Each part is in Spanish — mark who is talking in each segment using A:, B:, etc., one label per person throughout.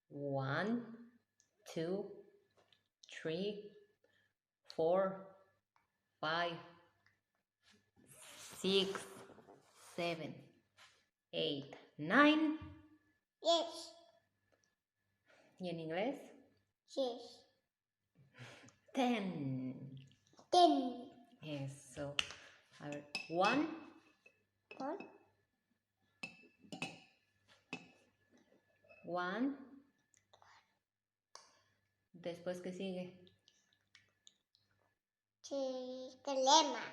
A: 1, 2, 3, 4, 5, 6, 7, 8, 9.
B: Yes.
A: ¿Y en inglés?
B: Yes.
A: 10.
B: 10.
A: Eso. A ver, 1. 1. Después, ¿qué sigue?
B: Crema.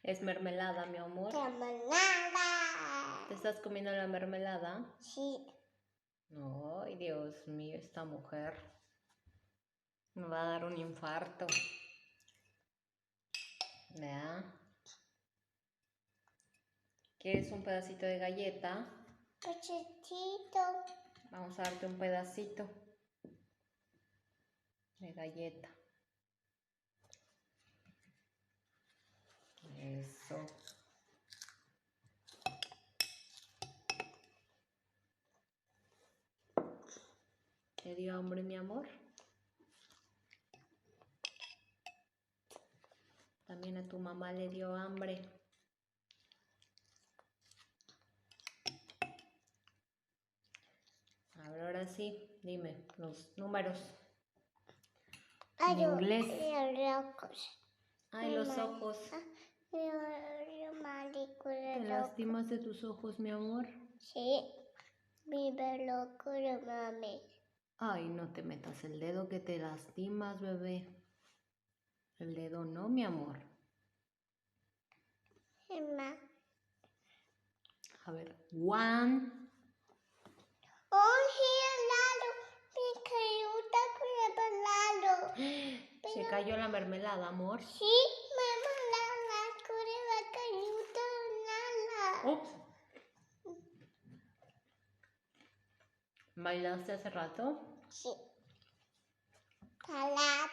A: Es mermelada, mi amor.
B: Mermelada.
A: ¿Te estás comiendo la mermelada?
B: Sí.
A: Ay, Dios mío, esta mujer me va a dar un infarto. Vea. ¿Quieres un pedacito de galleta?
B: Pedacito.
A: Vamos a darte un pedacito de galleta. Eso. ¿Te dio hambre, mi amor? También a tu mamá le dio hambre. A ver, ahora sí, dime los números. En inglés. Ay, los ojos. ¿Te lastimas de tus ojos, mi amor?
B: Sí. Vive loco de mami.
A: Ay, no te metas el dedo que te lastimas, bebé. El dedo no, mi amor.
B: Mamá.
A: A ver, 1.
B: Oh, helado. Mi cayuta con helado.
A: Se cayó la mermelada, amor.
B: Sí, mermelada con la cayuta helada.
A: Ups. ¿Bailaste hace rato?
B: Sí. Helado.